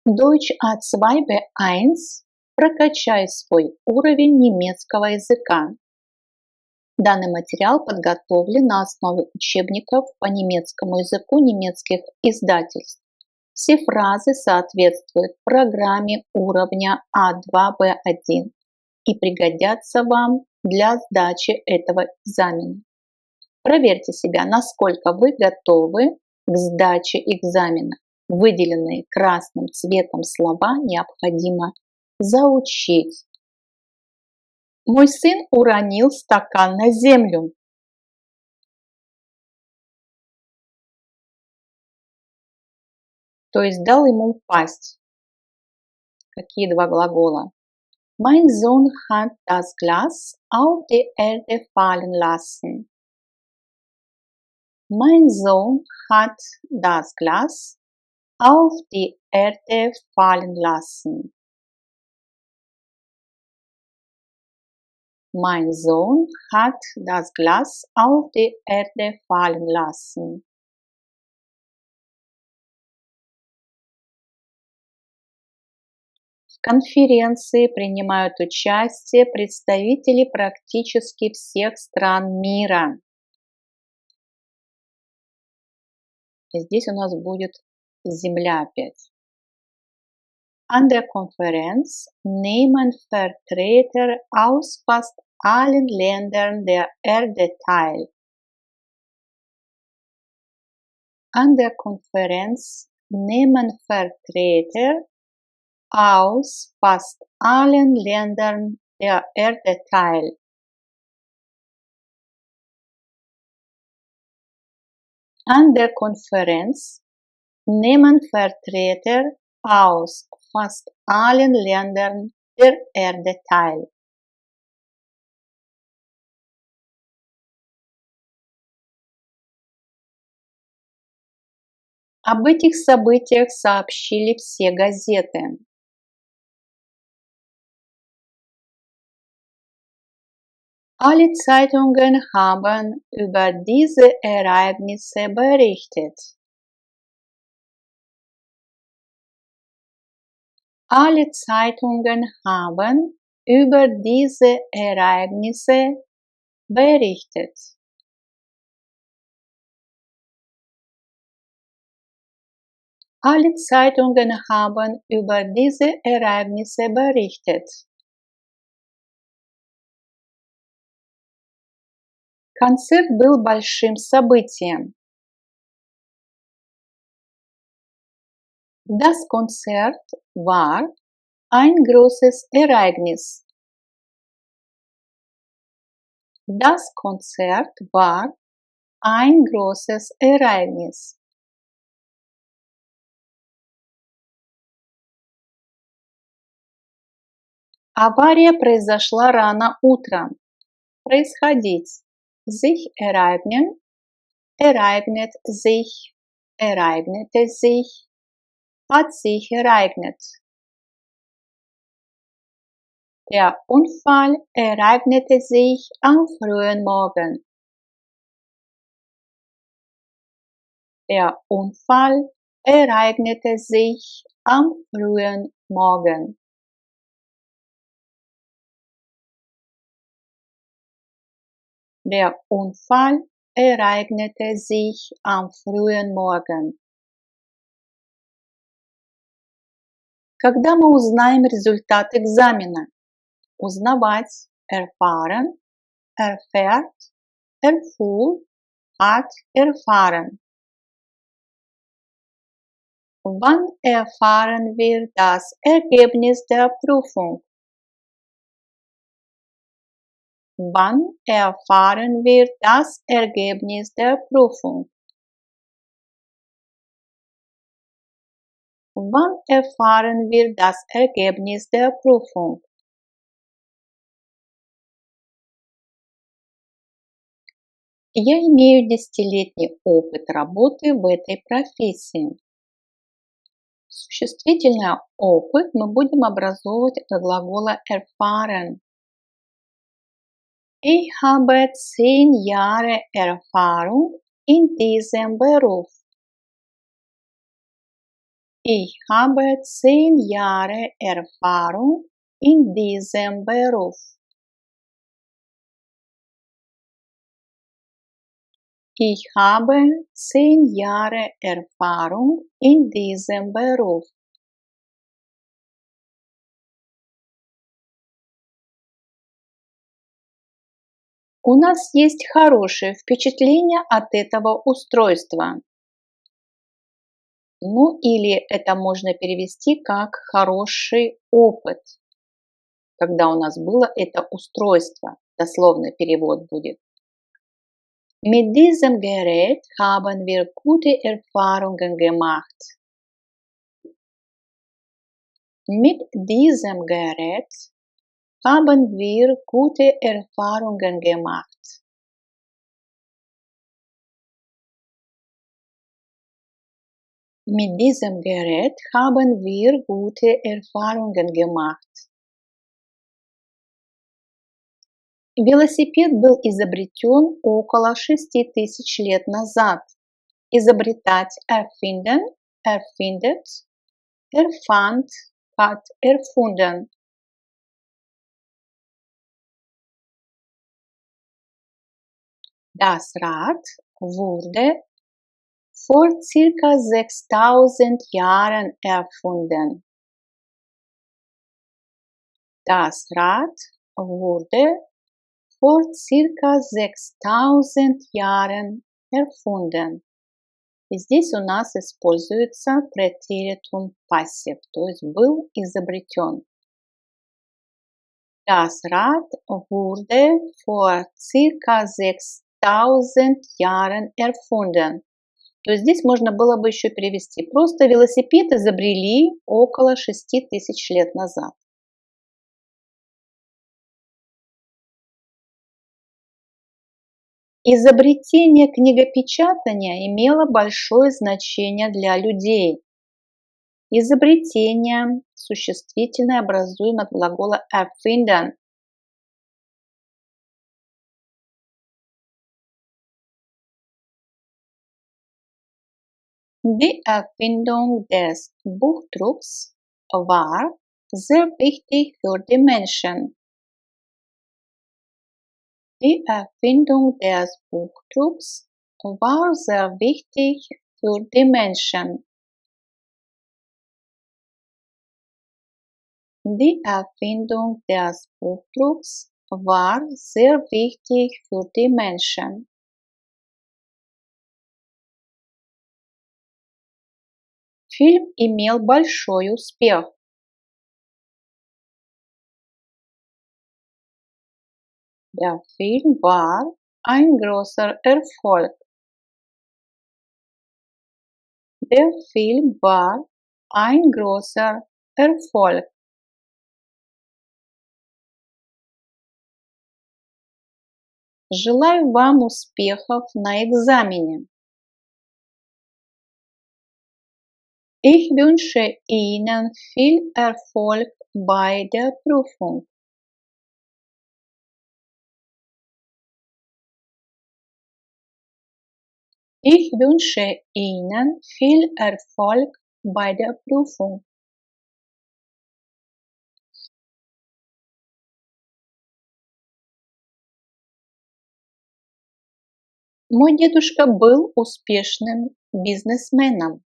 Deutsch A2 B1. Прокачай свой уровень немецкого языка. Данный материал подготовлен на основе учебников по немецкому языку немецких издательств. Все фразы соответствуют программе уровня А2 Б1 и пригодятся вам для сдачи этого экзамена. Проверьте себя, насколько вы готовы к сдаче экзамена. Выделенные красным цветом слова необходимо заучить. Мой сын уронил стакан на землю. То есть дал ему упасть. Какие два глагола? Mein Sohn hat das Glas auf die Erde fallen lassen. Mein Sohn hat das Glas auf die Erde fallen lassen. Mein Sohn hat das Glas auf die Erde fallen lassen. В конференции принимают участие представители практически всех стран мира. И здесь у нас будет Земля опять. An der Konferenz nehmen Vertreter aus fast allen Ländern der Erde teil. An der Konferenz nehmen Vertreter aus fast allen Ländern der Erde teil. An der Konferenz nehmen Vertreter aus fast allen Ländern der Erde teil. Об этих событиях сообщили все газеты. Alle Zeitungen haben über diese Ereignisse berichtet. Alle Zeitungen haben über diese Ereignisse berichtet. Alle Zeitungen haben über diese Ereignisse berichtet. Концерт был большим событием. Das Konzert war ein großes Ereignis. Das Konzert war ein großes Ereignis. Авария произошла рано утром. Происходить. Sich ereignen, ereignet sich, ereignete sich, hat sich ereignet. Der Unfall ereignete sich am frühen Morgen. Der Unfall ereignete sich am frühen Morgen. Der Unfall ereignete sich am frühen Morgen. Когда мы узнаем результат экзамена? Узнавать, erfahren, erfährt, erfuhr, hat erfahren. Wann erfahren wir das Ergebnis der Prüfung? Wann erfahren wir das Ergebnis der Prüfung? Wann erfahren wir das Ergebnis der Prüfung? Я имею 10-летний опыт работы в этой профессии. Существительное опыт мы будем образовывать от глагола erfahren. Ich habe 10 Jahre Erfahrung in diesem Beruf. Ich habe 10 Jahre Erfahrung in diesem Beruf. Ich habe 10 Jahre Erfahrung in diesem Beruf. У нас есть хорошее впечатление от этого устройства. Ну или это можно перевести как хороший опыт, когда у нас было это устройство. Дословный перевод будет. Mit diesem Gerät haben wir gute Erfahrungen gemacht. Mit diesem Gerät haben wir gute Erfahrungen gemacht. Mit diesem Gerät haben wir gute Erfahrungen gemacht. Велосипед был изобретен около 6000 лет назад. Изобретать erfinden, erfindet, erfand, hat erfunden. Das Rad wurde vor circa 6000 Jahren erfunden. Das Rad wurde vor circa 6000 Jahren erfunden. И здесь у нас используется Präteritum Passiv, то есть был изобретен. Das Rad wurde vor circa 6000 Jahren erfunden. То есть здесь можно было бы еще перевести. Просто велосипед изобрели около 6000 лет назад. Изобретение книгопечатания имело большое значение для людей. Изобретение существительное образуем от глагола erfinden. Die Erfindung des Buchdrucks war sehr wichtig für die Menschen. Die Erfindung des Buchdrucks war sehr wichtig für die Menschen. Die Erfindung des Buchdrucks war sehr wichtig für die Menschen. Фильм имел большой успех. Der Film war ein großer Erfolg. Der Film war ein großer Erfolg. Желаю вам успехов на экзамене. Ich wünsche Ihnen viel Erfolg bei der Prüfung. Ich wünsche Ihnen viel Erfolg bei der Prüfung. Мой дедушка был успешным бизнесменом.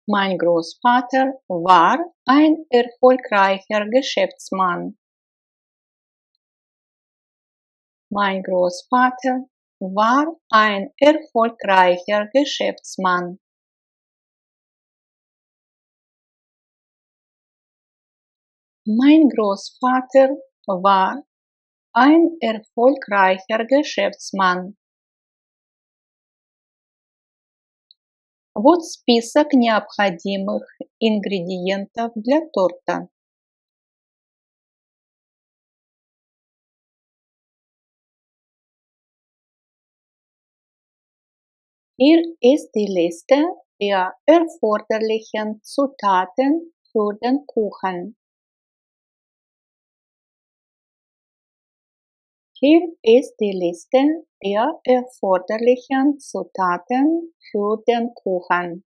Mein Großvater war ein erfolgreicher Geschäftsmann. Mein Großvater war ein erfolgreicher Geschäftsmann. Mein Großvater war ein erfolgreicher Geschäftsmann. Вот список необходимых ингредиентов для торта. Hier ist die Liste der erforderlichen Zutaten für den Kuchen. Hier ist die Liste der erforderlichen Zutaten für den Kuchen.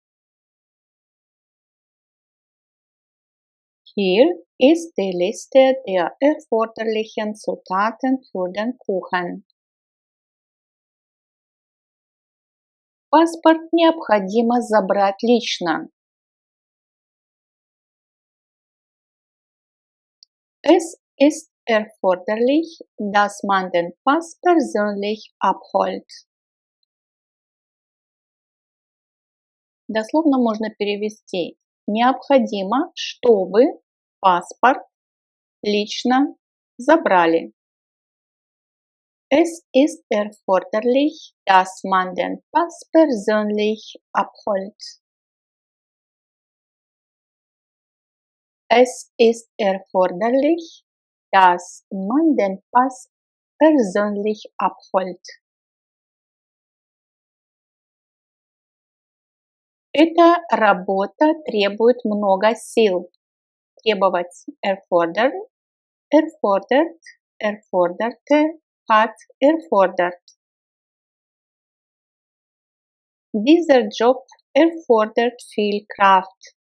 Hier ist die Liste der erforderlichen Zutaten für den Kuchen. Паспорт необходимо забрать лично. Es ist erforderlich, dass man den Pass persönlich abholt. Дословно можно перевести: необходимо, чтобы паспорт лично забрали. Es ist erforderlich, dass man den Pass persönlich abholt. Es ist erforderlich, dass man den Pass persönlich abholt. Эта работа требует много сил. Требовать erfordern, erfordert, erforderte, hat erfordert. Dieser Job erfordert viel Kraft.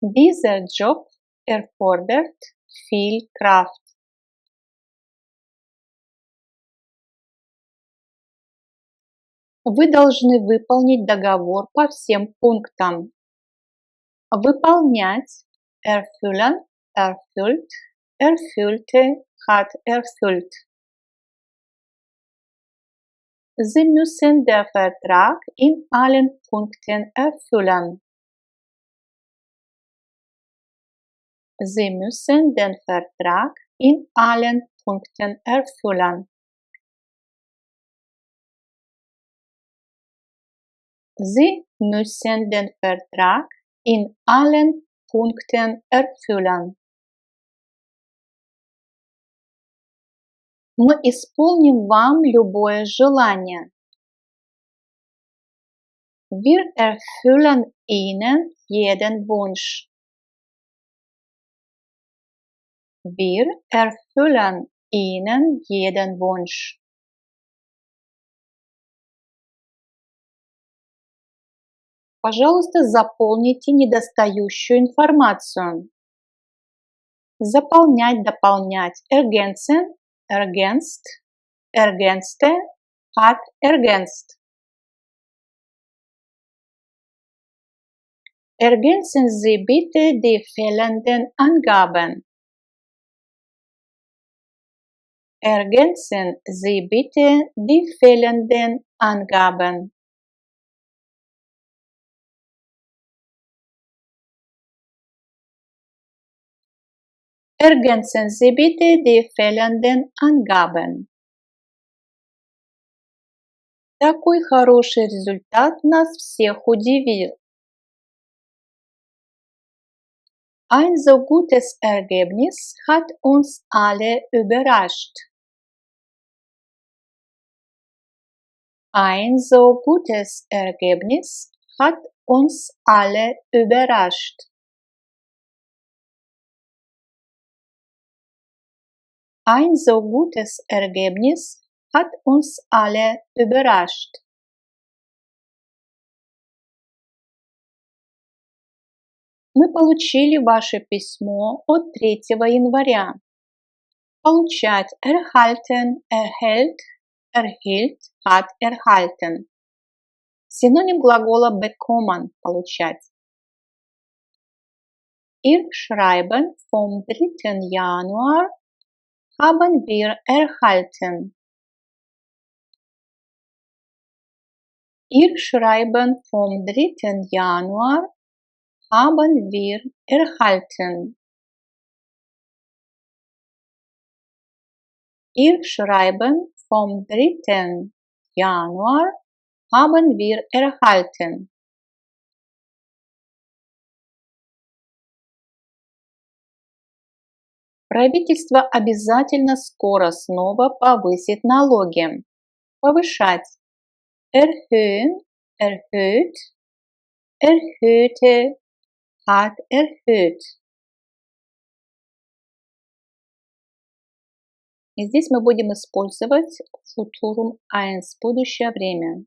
Dieser Job erfordert viel Kraft. Вы должны выполнить договор по всем пунктам. Выполнять erfüllen, erfüllt, erfüllte, hat erfüllt. Sie müssen den Vertrag in allen Punkten erfüllen. Sie müssen den Vertrag in allen Punkten erfüllen. Sie müssen den Vertrag in allen Punkten erfüllen. Мы исполним вам любое желание. Wir erfüllen Ihnen jeden Wunsch. Wir erfüllen Ihnen jeden Wunsch. Пожалуйста, заполните недостающую информацию. Заполнять, дополнять. Ergänzen, ergänzt, ergänzte, hat ergänzt. Ergänzen Sie bitte die fehlenden Angaben. Ergänzen Sie bitte die fehlenden Angaben. Ergänzen Sie bitte die fehlenden Angaben. Такой хороший результат нас всех удивил. Ein so gutes Ergebnis hat uns alle überrascht. Ein so gutes Ergebnis hat uns alle überrascht. Ein so gutes Ergebnis hat uns alle überrascht. Мы получили ваше письмо от 3 января. Получать erhalten, erhält, erhielt, hat erhalten. Синоним глагола bekommen – получать. Ihr Schreiben vom 3. Januar haben wir erhalten. Ihr Schreiben vom 3. Januar haben wir erhalten. Ihr Schreiben vom 3. Januar haben wir erhalten. Правительство обязательно скоро снова повысит налоги. Повышать. Erhöhen, erhöht, erhöhte, hat erhöht. И здесь мы будем использовать Futurum 1, будущее время.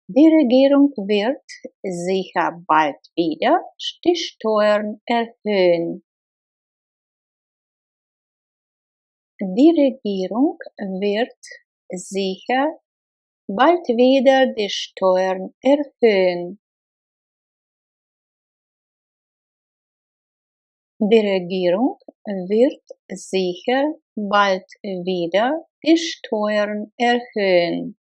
Die Regierung wird sicher bald wieder die Steuern erhöhen. Die Regierung wird sicher bald wieder die Steuern erhöhen. Die Regierung wird sicher bald wieder die Steuern erhöhen.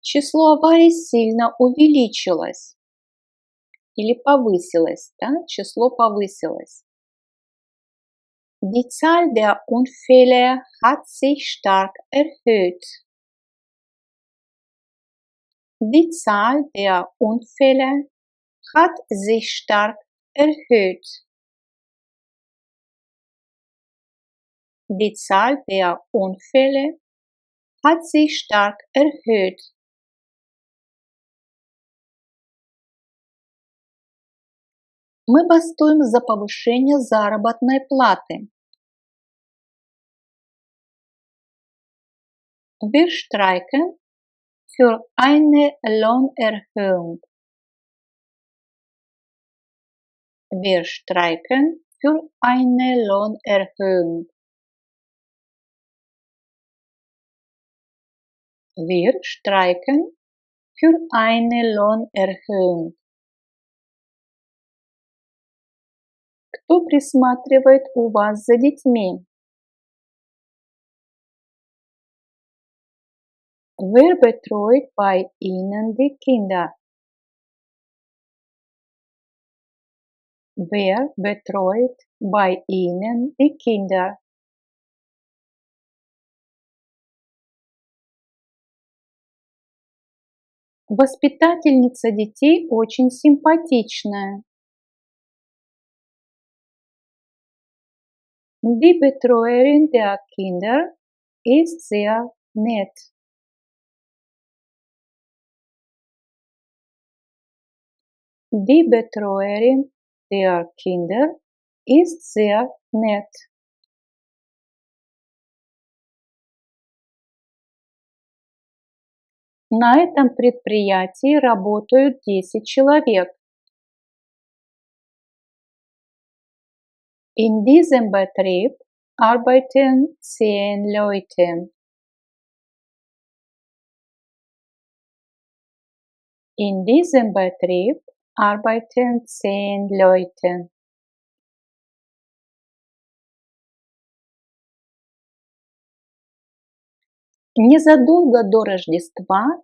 Число аварий сильно увеличилось или повысилось, да? Число повысилось. Die Zahl der Unfälle hat sich stark erhöht. Die Zahl der Unfälle hat sich stark erhöht. Die Zahl der Unfälle hat sich stark erhöht. Мы бастуем за повышение заработной платы. Wir streiken für eine Lohnerhöhung. Wir streiken für eine Lohnerhöhung. Wir streiken für eine Lohnerhöhung. Кто присматривает у вас за детьми? Wer betreut bei Ihnen die Kinder? Wer betreut bei Ihnen die Kinder? Воспитательница детей очень симпатичная. Die Betreuerin der Kinder ist sehr nett. Die Betreuerin der Kinder ist sehr nett. На этом предприятии работают 10 человек. In diesem Betrieb arbeiten 10 Leute. In diesem Betrieb arbeiten 10 Leute. Незадолго до Рождества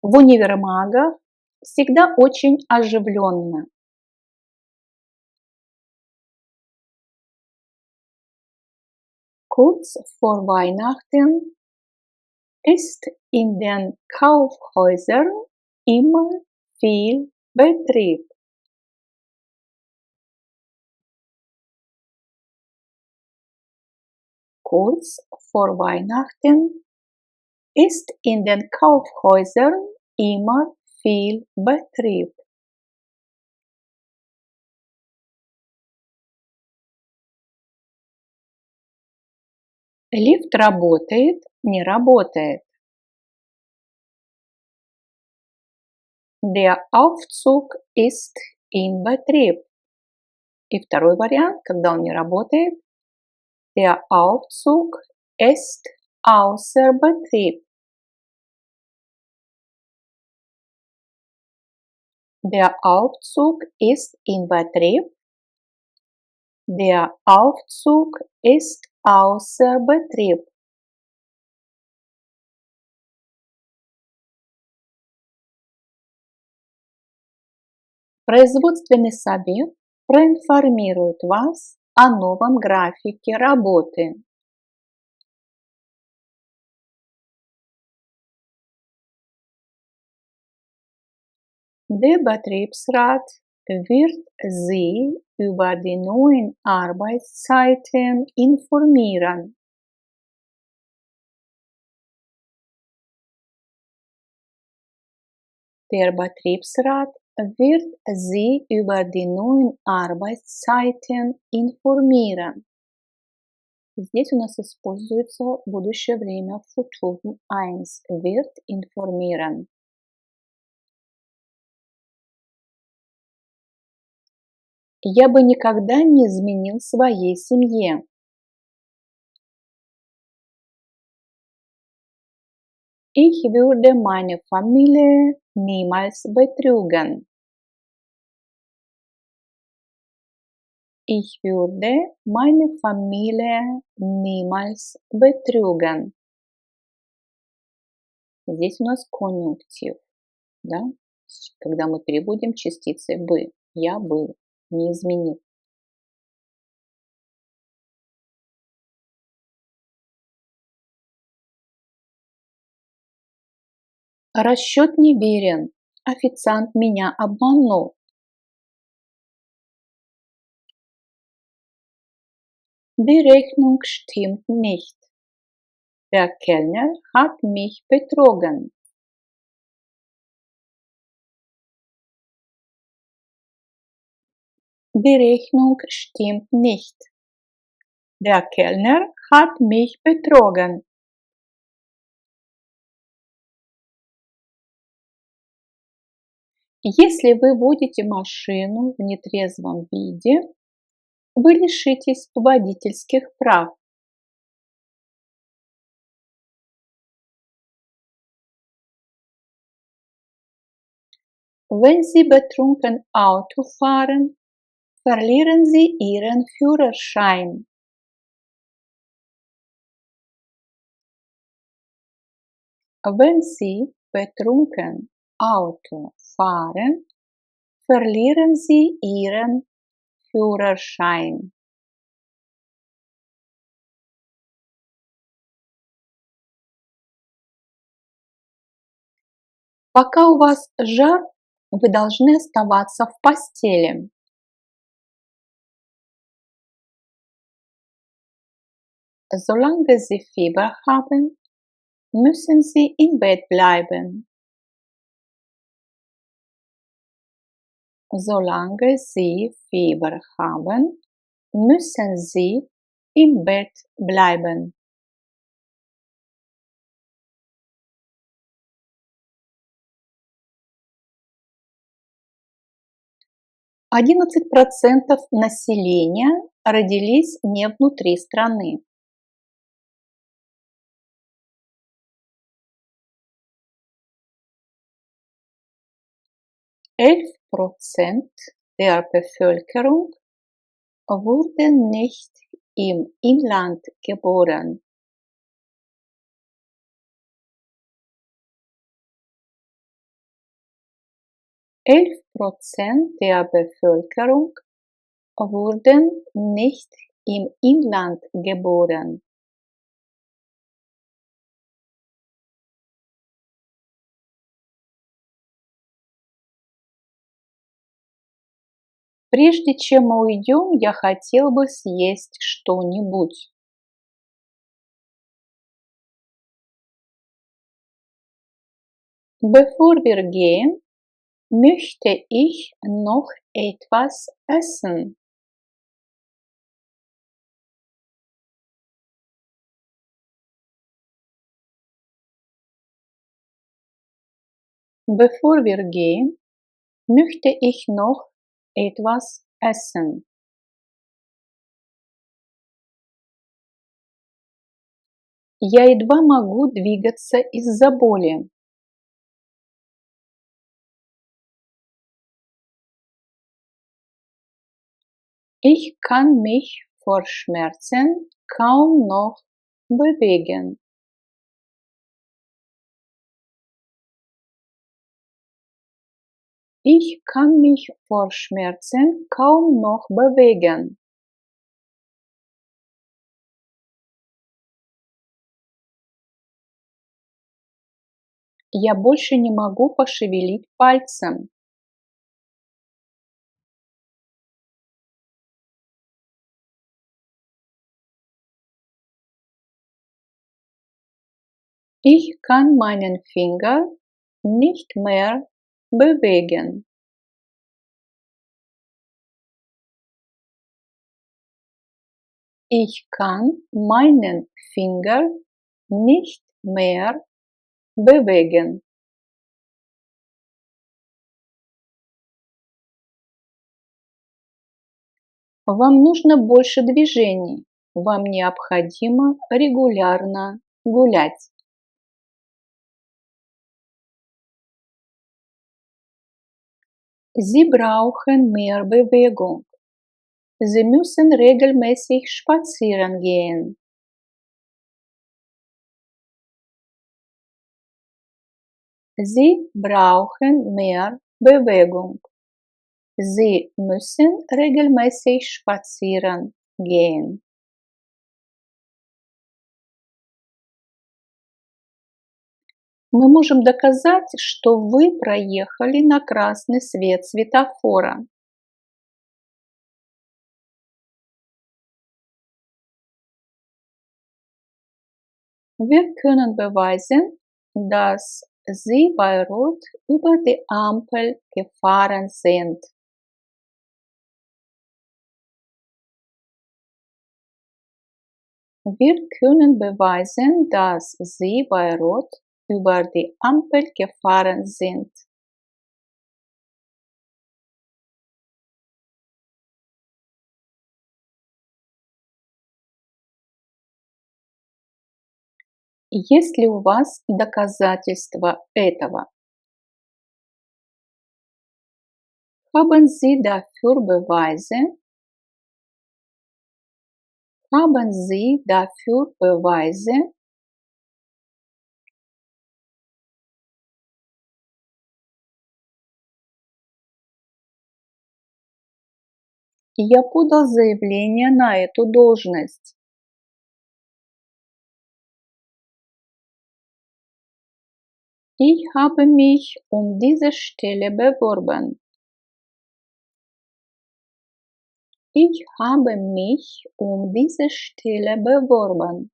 в универмагах всегда очень оживленно. Kurz vor Weihnachten ist in den Kaufhäusern immer viel Betrieb. Kurz vor Weihnachten ist in den Kaufhäusern immer viel Betrieb. Лифт работает, не работает. Der Aufzug ist in Betrieb. И второй вариант, когда он не работает, der Aufzug ist außer Betrieb. Der Aufzug ist in Betrieb. Der Aufzug ist außer Betrieb. Производственный совет проинформирует вас о новом графике работы. Der Betriebsrat wird Sie über die neuen Arbeitszeiten informieren. Der Betriebsrat wird sie über die neuen Arbeitszeiten informieren. Здесь у нас используется будущее время Futur 1. Wird informieren. Я бы никогда не изменил своей семье. Ich würde meine Familie niemals betrügen. Ich würde meine Familie niemals betrügen. Здесь у нас конъюнктив, да? Когда мы переводим частицы бы. Я бы не изменил. Расчет неверен. Официант меня обманул. Die Rechnung stimmt nicht. Der Kellner hat mich betrogen. Die Rechnung stimmt nicht. Der Kellner hat mich betrogen. Если вы водите машину в нетрезвом виде, вы лишитесь водительских прав. Wenn Sie betrunken Auto fahren, verlieren Sie Ihren Führerschein. Wenn Sie betrunken Auto fahren, verlieren Sie Ihren Führerschein. Пока у вас жар, вы должны оставаться в постели. Solange Sie Fieber haben, müssen Sie im Bett bleiben. Solange Sie Fieber haben, müssen Sie im Bett bleiben. Одиннадцать процентов населения родились не внутри страны. Prozent der Bevölkerung wurden nicht im Inland geboren. 11% der Bevölkerung wurden nicht im Inland geboren. Прежде чем мы уйдем, я хотел бы съесть что-нибудь. Bevor wir gehen, möchte ich noch etwas essen. Bevor wir gehen, möchte ich noch etwas essen. Я едва могу двигаться из-за боли. Ich kann mich vor Schmerzen kaum noch bewegen. Ich kann mich vor Schmerzen kaum noch bewegen. Я больше не могу пошевелить пальцем. Ich kann meinen Finger nicht mehr bewegen. Ich kann meinen Finger nicht mehr bewegen. Вам нужно больше движений. Вам необходимо регулярно гулять. Sie brauchen mehr Bewegung. Sie müssen regelmäßig spazieren gehen. Sie brauchen mehr Bewegung. Sie müssen regelmäßig spazieren gehen. Мы можем доказать, что вы проехали на красный свет светофора. Wir können beweisen, dass Sie bei Rot über die Ampel gefahren sind. Wir können beweisen, dass Sie bei Rot über die Ampel gefahren sind. Есть ли у вас доказательства этого? Haben Sie dafür Beweise? Haben Sie dafür Beweise? Я подал заявление на эту должность. Ich habe mich um diese Stelle beworben. Ich habe mich um diese Stelle beworben.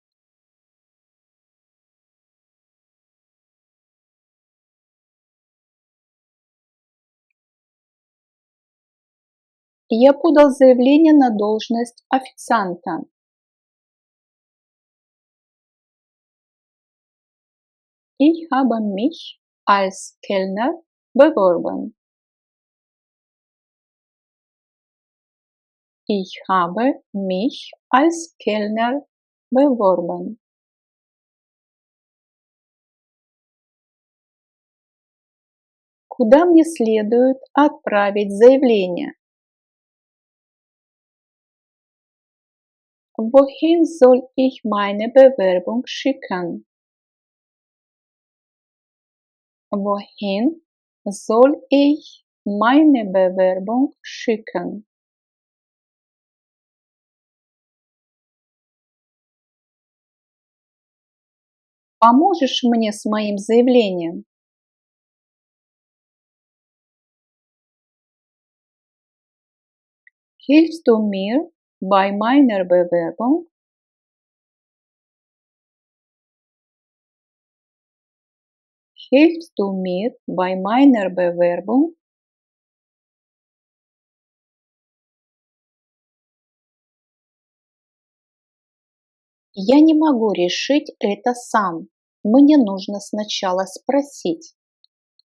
Я подал заявление на должность официанта. Ich habe mich als Kellner beworben. Ich habe mich als Kellner beworben. Куда мне следует отправить заявление? Wohin soll ich meine Bewerbung schicken? Wohin soll ich meine Bewerbung schicken? Поможешь мне с моим заявлением? Hilfst du mir bei meiner Bewerbung? Hilfst du mir bei meiner Bewerbung? Я не могу решить это сам. Мне нужно сначала спросить.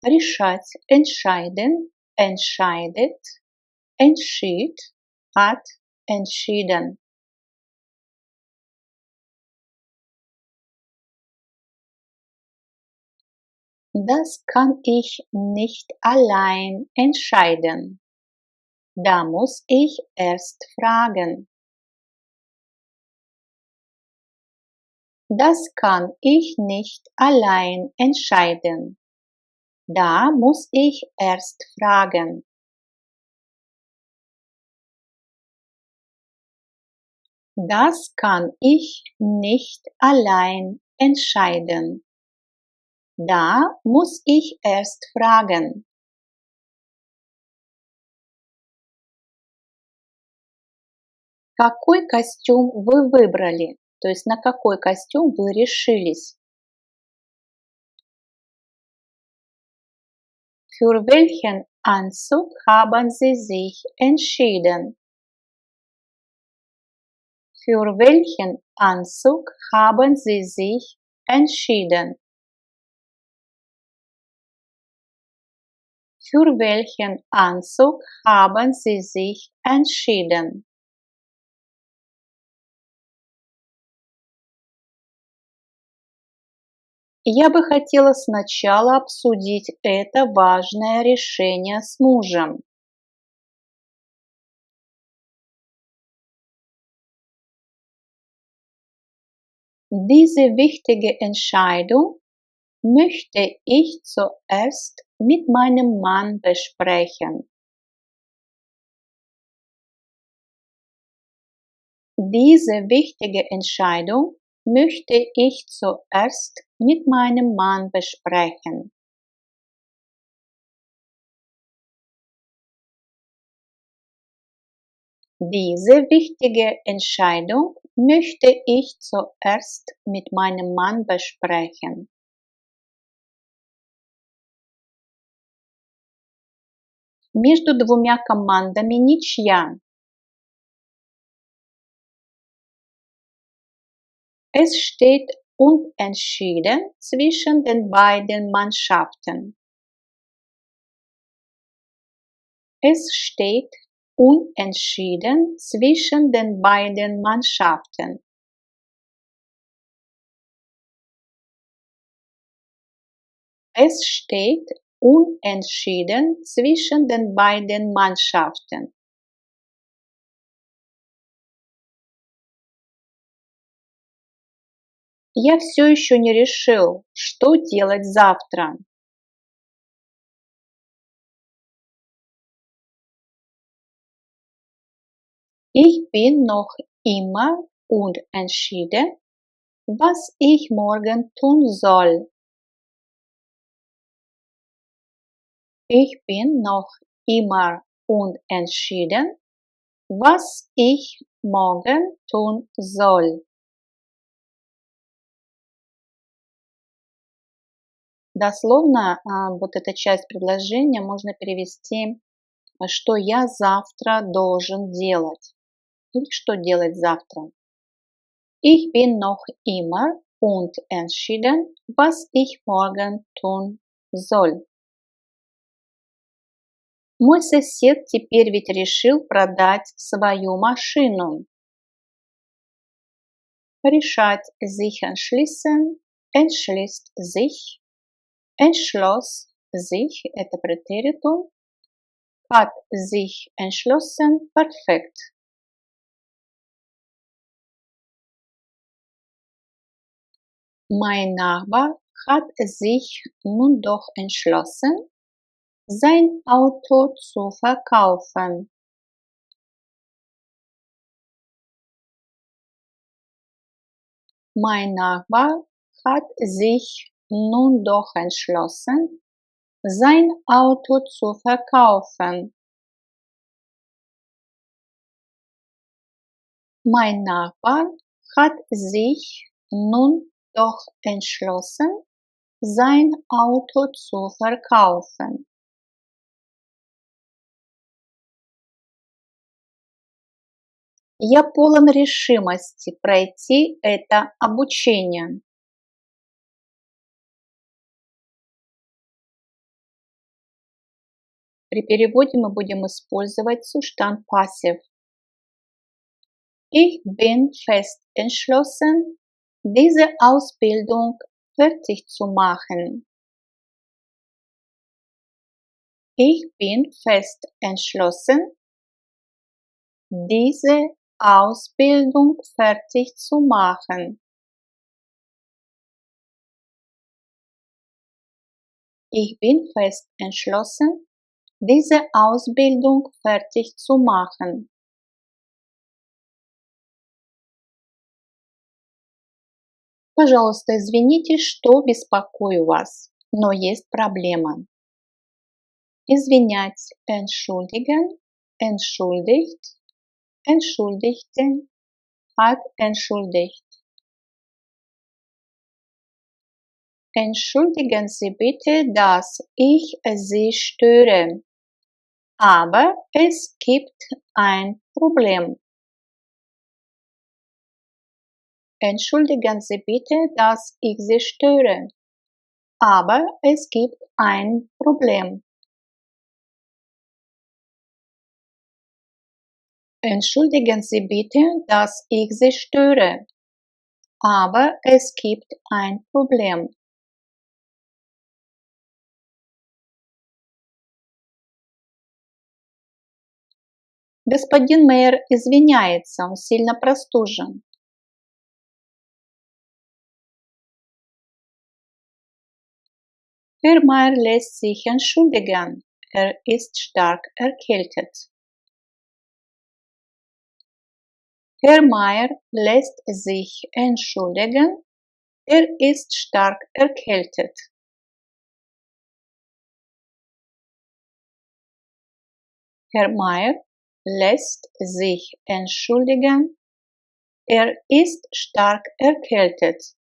Решать, entscheiden, entscheidet, entschied, hat, entschieden. Das kann ich nicht allein entscheiden. Da muss ich erst fragen. Das kann ich nicht allein entscheiden. Da muss ich erst fragen. Das kann ich nicht allein entscheiden. Da muss ich erst fragen. Какой костюм вы выбрали? То есть на какой костюм вы решились? Für welchen Anzug haben Sie sich entschieden? Für welchen Anzug haben Sie sich entschieden? Für welchen Anzug haben Sie sich entschieden? Я бы хотела сначала обсудить это важное решение с мужем. Diese wichtige Entscheidung möchte ich zuerst mit meinem Mann besprechen. Diese wichtige Entscheidung möchte ich zuerst mit meinem Mann besprechen. Diese wichtige Entscheidung möchte ich zuerst mit meinem Mann besprechen. Между двумя командами ничья. Es steht unentschieden zwischen den beiden Mannschaften. Es steht unentschieden zwischen den beiden Mannschaften. Es steht unentschieden zwischen den beiden Mannschaften. Я все еще не решил, что делать завтра. Ich bin noch immer unentschieden, was ich morgen tun soll. Ich bin noch immer unentschieden, was ich morgen tun soll. Дословно вот эта часть предложения можно перевести, что я завтра должен делать. Или что делать завтра. Ich bin noch immer unentschieden, was ich morgen tun soll. Мой сосед теперь ведь решил продать свою машину. Решать sich entschließen, entschließt sich, entschloss sich, это Präteritum, hat sich entschlossen, perfekt. Mein Nachbar hat sich nun doch entschlossen, sein Auto zu verkaufen. Mein Nachbar hat sich nun doch entschlossen, sein Auto zu verkaufen. Mein Nachbar hat sich nun doch entschlossen, sein Auto zu verkaufen. Я полон решимости пройти это обучение. При переводе мы будем использовать Zustand Passiv. Ich bin fest entschlossen, diese Ausbildung fertig zu machen. Ich bin fest entschlossen, diese Ausbildung fertig zu machen. Ich bin fest entschlossen, diese Ausbildung fertig zu machen. Пожалуйста, извините, что беспокою вас, но есть проблема. Извинять – entschuldigen, entschuldigt, entschuldigte, hat entschuldigt. Entschuldigen Sie bitte, dass ich Sie störe, aber es gibt ein Problem. Entschuldigen Sie bitte, dass ich Sie störe, aber es gibt ein Problem. Entschuldigen Sie bitte, dass ich Sie störe, aber es gibt ein Problem. Господин мэр извиняется, он сильно простужен. Herr Meier lässt sich entschuldigen, er ist stark erkältet. Herr Meier lässt sich entschuldigen, er ist stark erkältet. Herr Meier lässt sich entschuldigen, er ist stark erkältet.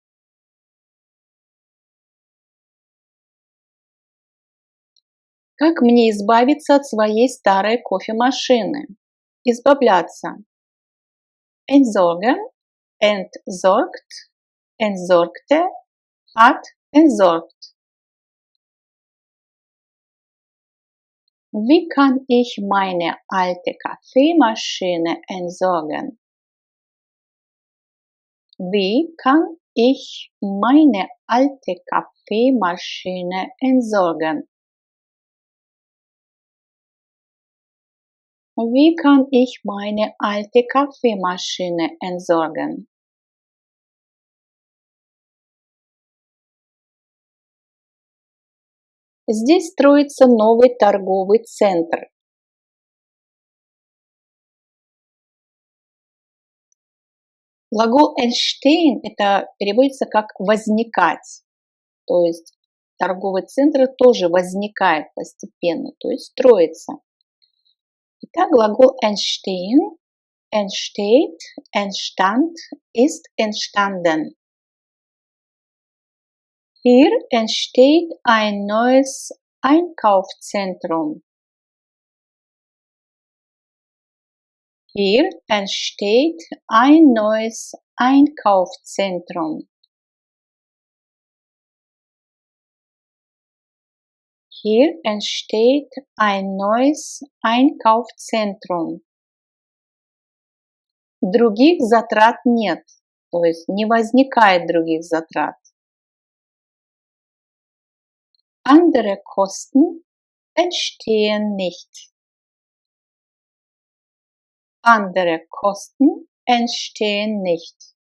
Как мне избавиться от своей старой кофемашины? Избавляться. Entsorgen, entsorgt, entsorgte, hat entsorgt. Wie kann ich meine alte Kaffeemaschine entsorgen? Wie kann ich meine alte Kaffeemaschine entsorgen? Wie kann ich meine alte Kaffeemaschine entsorgen? Здесь строится новый торговый центр. Глагол entstehen это переводится как возникать. То есть торговый центр тоже возникает постепенно, то есть строится. Итак, глагол entstehen, entsteht, entstand, ist entstanden. Hier entsteht ein neues Einkaufszentrum. Hier entsteht ein neues Einkaufszentrum. Hier entsteht ein neues Einkaufszentrum. Других затрат нет, то есть не возникает других затрат. Andere Kosten entstehen nicht. Andere Kosten entstehen nicht.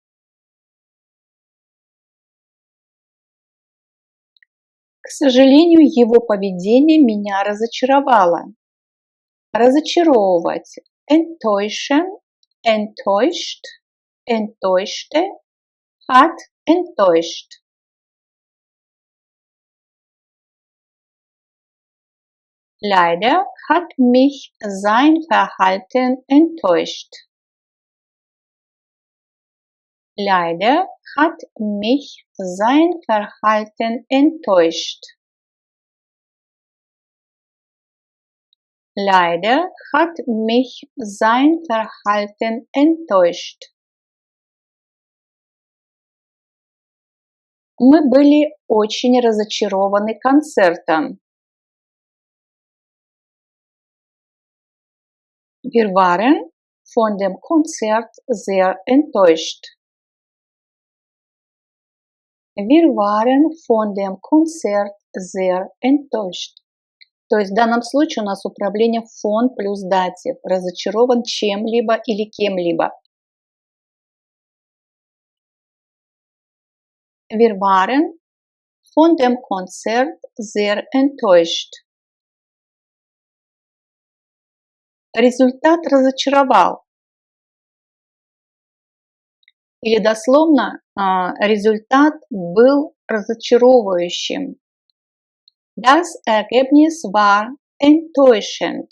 К сожалению, его поведение меня разочаровало. Разочаровывать. Enttäuschen, enttäuscht, enttäuschte, hat enttäuscht. Leider hat mich sein Verhalten enttäuscht. Leider hat mich sein Verhalten enttäuscht. Leider hat mich sein Verhalten enttäuscht. Мы были очень разочарованы концертом. Wir waren von dem Konzert sehr enttäuscht. Wir waren von dem Konzert sehr enttäuscht. То есть в данном случае у нас управление von плюс датив. Разочарован чем-либо или кем-либо. Wir waren von dem Konzert sehr enttäuscht. Результат разочаровал. Или дословно, результат был разочаровывающим. Das Ergebnis war enttäuschend.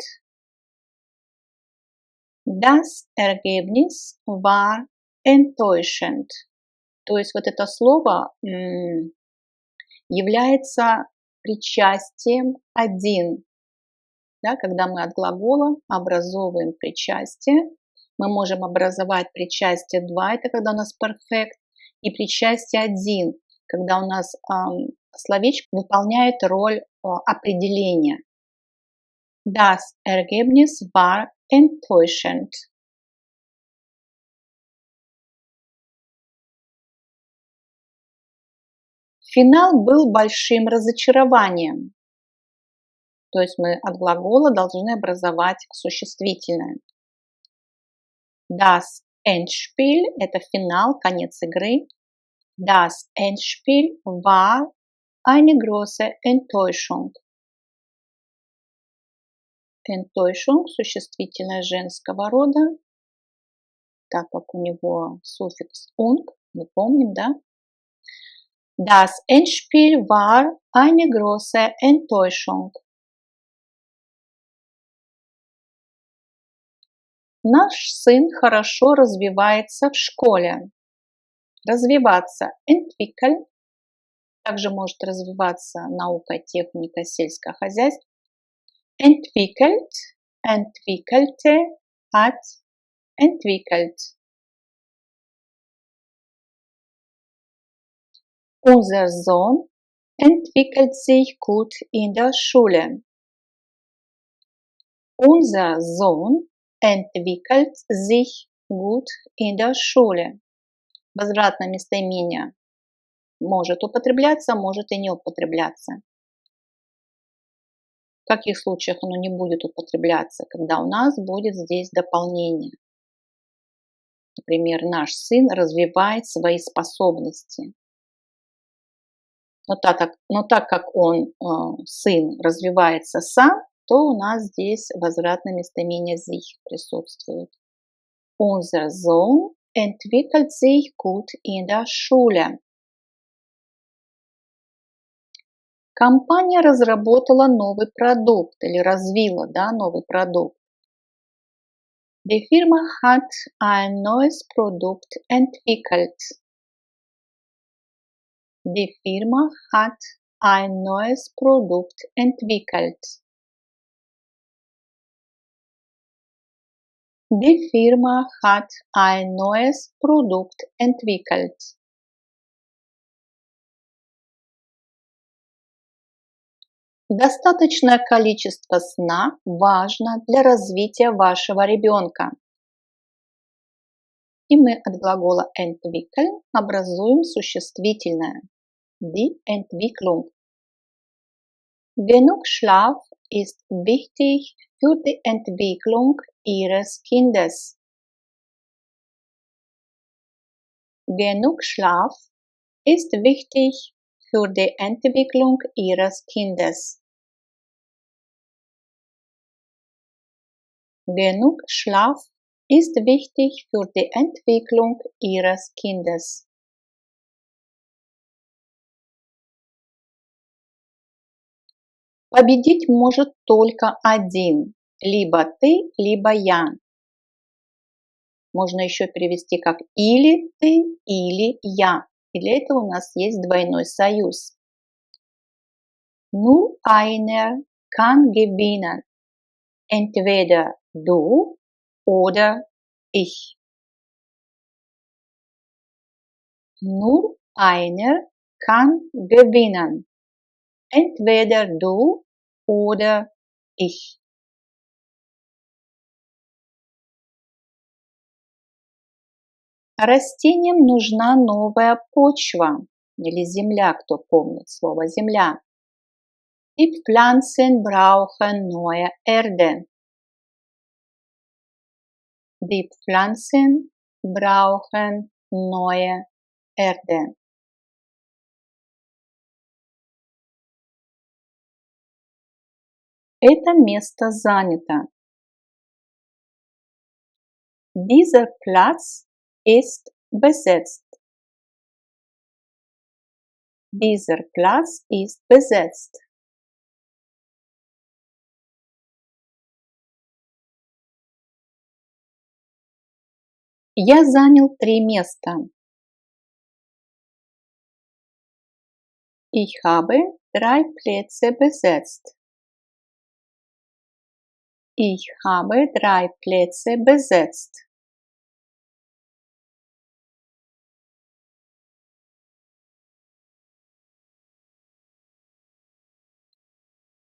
Das Ergebnis war enttäuschend. То есть вот это слово является причастием один. Да, когда мы от глагола образовываем причастие, мы можем образовать причастие 2, это когда у нас перфект, и причастие один, когда у нас словечко выполняет роль определения. Das Ergebnis war enttäuschend. Финал был большим разочарованием. То есть мы от глагола должны образовать существительное. Das Endspiel – это финал, конец игры. Das Endspiel war eine große Enttäuschung. Enttäuschung – существительное женского рода, так как у него суффикс «ung», мы помним, да? Das Endspiel war eine große Enttäuschung. Наш сын хорошо развивается в школе. Развиваться entwickeln. Также может развиваться наука, техника, сельское хозяйство. Entwickelt, entwickelte, hat entwickelt. Unser Sohn entwickelt sich gut in der Schule. Unser Sohn entwickelt sich gut in der Schule. Возвратное местоимение может употребляться, может и не употребляться. В каких случаях оно не будет употребляться? Когда у нас будет здесь дополнение. Например, наш сын развивает свои способности. Но так как он, сын, развивается сам, то у нас здесь возвратное местоимение sich присутствует. Unser Sohn entwickelt sich gut in der Schule. Компания разработала новый продукт или развила, новый продукт. Die Firma hat ein neues Produkt entwickelt. Die Firma hat ein neues Produkt entwickelt. Die Firma hat ein neues Produkt entwickelt. Достаточное количество сна важно для развития вашего ребенка. И мы от глагола entwickeln образуем существительное. Die Entwicklung. Genug Schlaf ist wichtig für die Entwicklung Ihres Kindes. Genug Schlaf ist wichtig für die Entwicklung Ihres Kindes. Genug Schlaf ist wichtig für die Entwicklung Ihres Kindes. Победить может только один, либо ты, либо я. Можно еще перевести как или ты, или я. И для этого у нас есть двойной союз. Nur einer kann gewinnen. Entweder du oder ich. Nur einer kann gewinnen. Entweder du oder ich. Растениям нужна новая почва или земля, кто помнит слово земля. Die Pflanzen brauchen neue Erde. Die Pflanzen brauchen neue Erde. Это место занято. Dieser Platz ist besetzt. Dieser Platz ist besetzt. Я занял 3 места. Ich habe 3 Plätze besetzt. Ich habe 3 Plätze besetzt.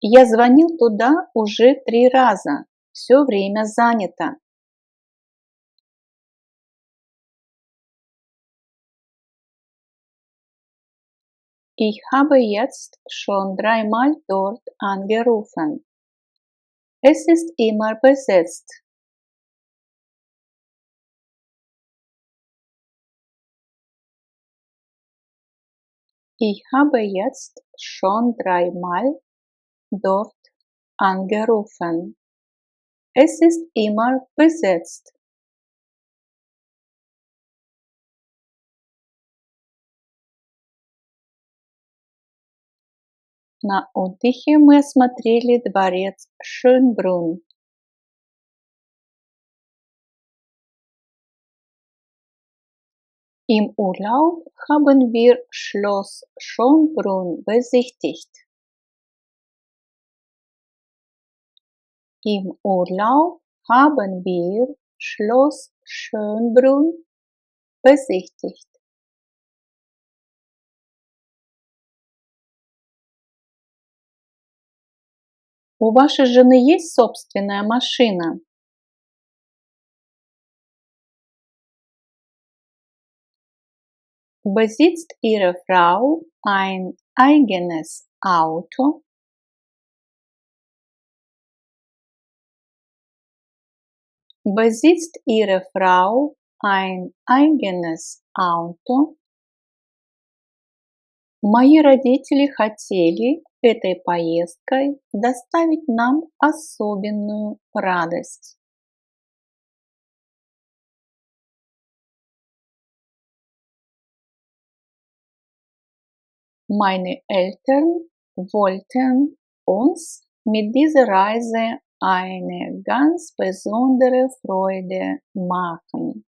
Я звонил туда уже 3 раза. Все время занято. Ich habe jetzt schon dreimal dort angerufen. Es ist immer besetzt. Ich habe jetzt schon dreimal dort angerufen. Es ist immer besetzt. На отдыхе мы осмотрели дворец Schönbrunn. Im Urlaub haben wir Schloss Schönbrunn besichtigt. Im Urlaub haben wir Schloss Schönbrunn besichtigt. У вашей жены есть собственная машина? Besitzt Ihre Frau ein eigenes Auto? Besitzt Ihre Frau ein eigenes Auto? Мои родители хотели этой поездкой доставить нам особенную радость. Meine Eltern wollten uns mit dieser Reise eine ganz besondere Freude machen.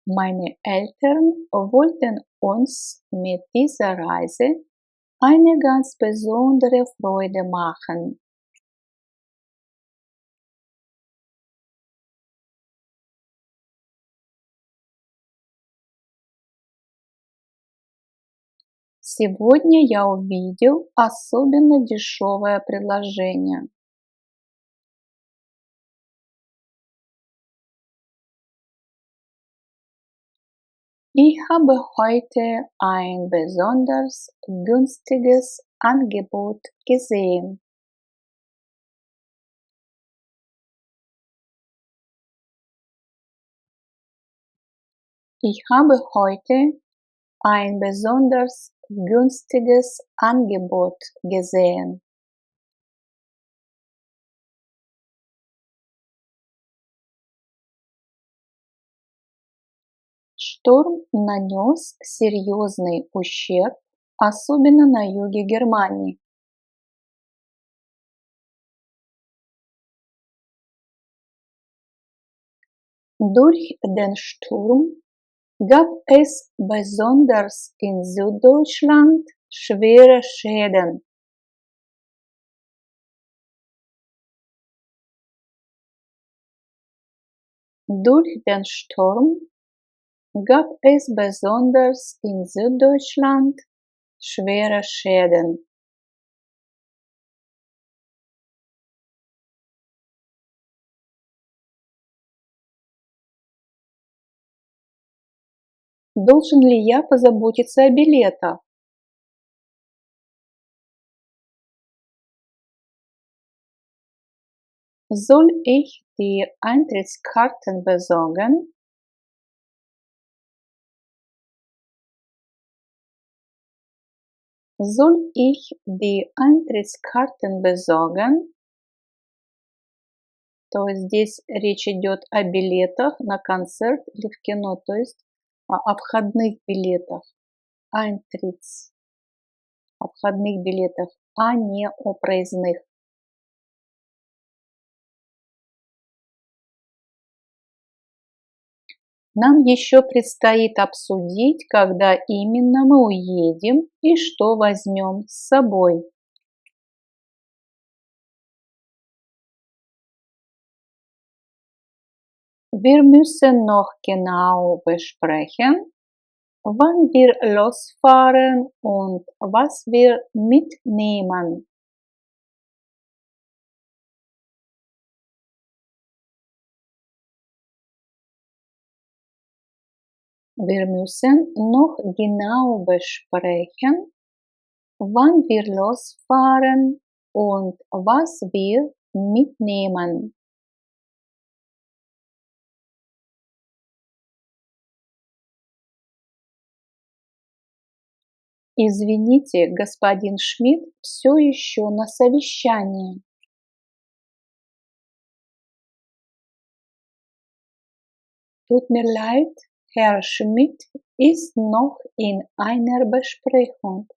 Meine Eltern wollten uns mit dieser Reise eine ganz besondere Freude machen. Сегодня я увидел особенно дешевое предложение. Ich habe heute ein besonders günstiges Angebot gesehen. Ich habe heute ein besonders günstiges Angebot gesehen. Шторм нанес серьезный ущерб, особенно на юге Германии. Durch den Sturm gab es besonders in Süddeutschland schwere Schäden. Durch den Sturm gab es besonders in Süddeutschland schwere Schäden. Должен ли я позаботиться о билетах? Soll ich die Eintrittskarten besorgen? Soll ich die Eintrittskarten besorgen? То есть здесь речь идет о билетах на концерт или в кино, то есть о входных билетах. Eintritts, о входных билетах, а не о проездных. Нам еще предстоит обсудить, когда именно мы уедем и что возьмем с собой. Wir müssen noch genau besprechen, wann wir losfahren und was wir mitnehmen. Wir müssen noch genau besprechen, wann wir losfahren und was wir mitnehmen. Извините, господин Шмидт все еще на совещании. Tut mir leid, Herr Schmidt ist noch in einer Besprechung.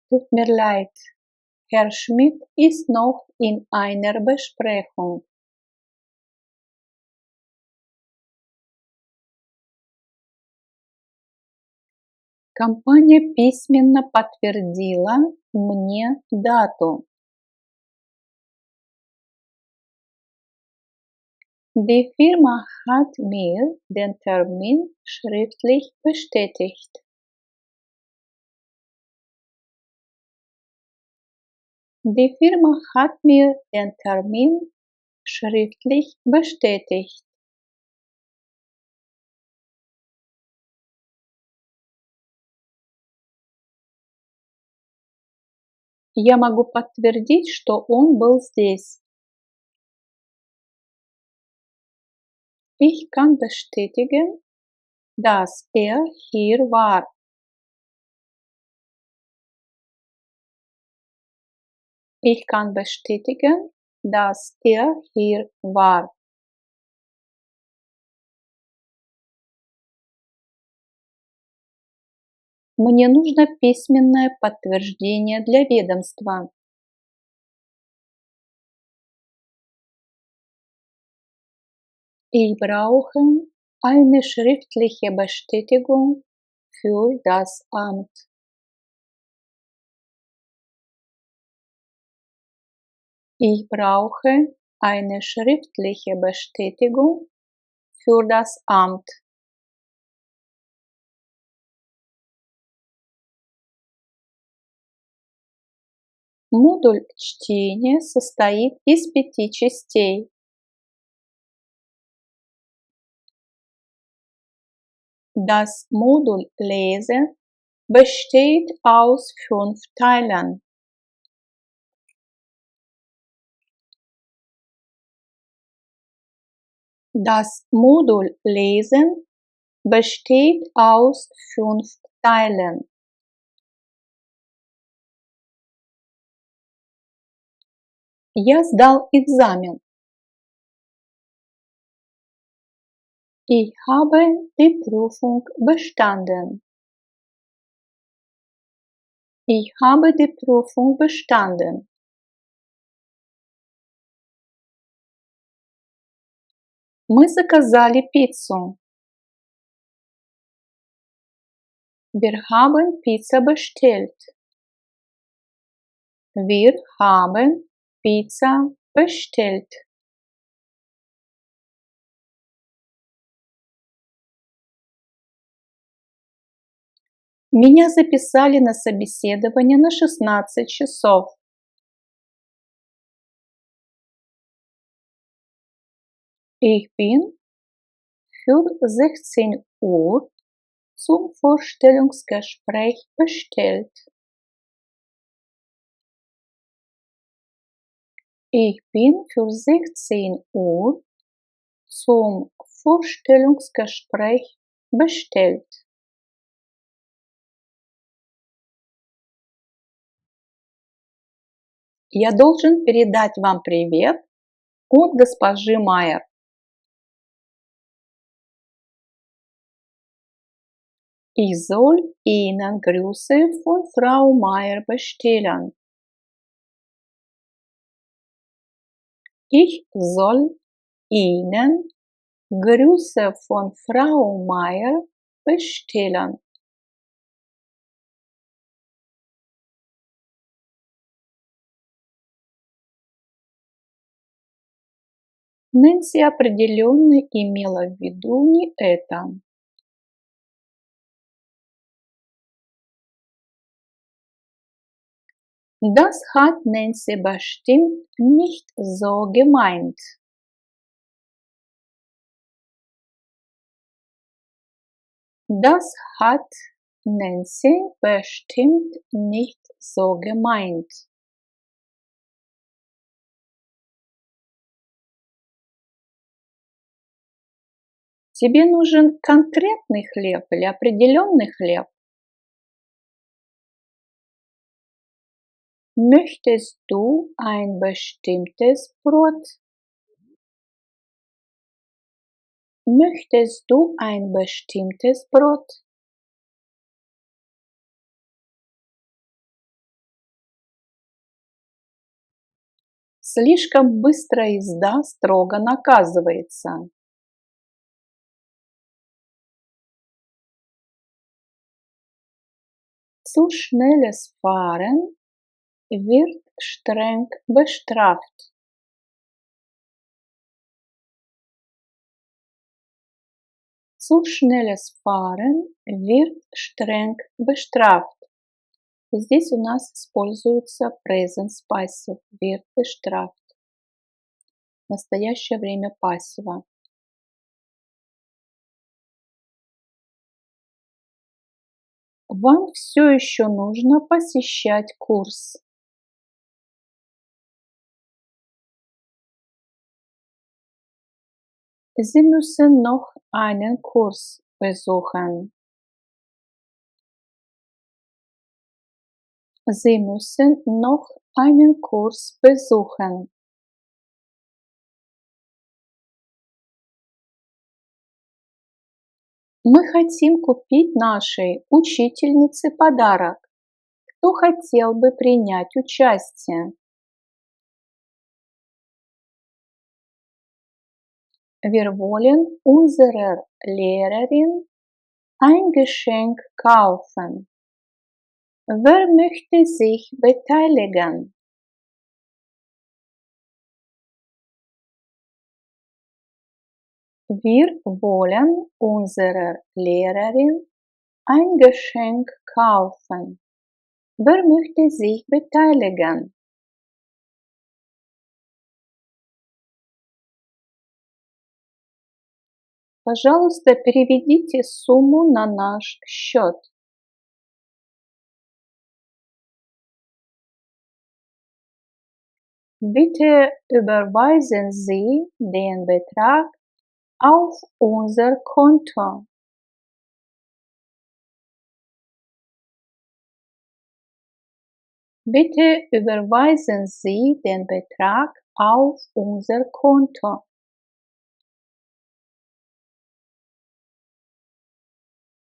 Tut mir leid, Herr Schmidt ist noch in einer Besprechung. Компания письменно подтвердила мне дату. Die Firma hat mir den Termin schriftlich bestätigt. Die Firma hat mir den Termin schriftlich bestätigt. Я могу подтвердить, что он был здесь. Ich kann bestätigen, dass er hier war. Ich kann bestätigen, dass er hier war. Мне нужно письменное подтверждение для ведомства. Ich brauche eine schriftliche Bestätigung für das Amt. Ich brauche eine schriftliche Bestätigung für das Amt. Модуль чтения состоит из 5 частей. Das Modul Lesen besteht aus 5 Teilen. Das Modul Lesen besteht aus 5 Teilen. Я сдал экзамен. Ich habe die Prüfung bestanden. Ich habe die Prüfung bestanden. Мы заказали пиццу. Wir haben Pizza bestellt. Wir haben Pizza bestellt. Меня записали на собеседование на 16 часов. Ich bin für 16 Uhr zum Vorstellungsgespräch bestellt. Ich bin für 16 Uhr zum Vorstellungsgespräch bestellt. Я должен передать вам привет от госпожи Майер. Ich soll Ihnen Grüße von Frau Meier bestellen. Ich soll Ihnen Grüße von Frau Meier bestellen. Нэнси определенно имела в виду не это. Das hat Nancy bestimmt nicht so gemeint. Das hat Nancy bestimmt nicht so gemeint. Тебе нужен конкретный хлеб или определенный хлеб? Möchtest du ein bestimmtes Brot? Möchtest du ein bestimmtes Brot? Слишком быстрая езда строго наказывается. Zu schnelles Fahren wird streng bestraft. Zu schnelles Fahren wird streng bestraft. И здесь у нас используется present passive wird bestraft. Настоящее время пассива. Вам все еще нужно посещать курс. Sie müssen noch einen Kurs besuchen. Sie müssen noch einen Kurs besuchen. Мы хотим купить нашей учительнице подарок. Кто хотел бы принять участие? Wir wollen unserer Lehrerin ein Geschenk kaufen. Wer möchte sich beteiligen? Wir wollen unserer Lehrerin ein Geschenk kaufen. Wer möchte sich beteiligen? Пожалуйста, переведите сумму на наш счет. Bitte überweisen Sie den Betrag auf unser Konto. Bitte überweisen Sie den Betrag auf unser Konto.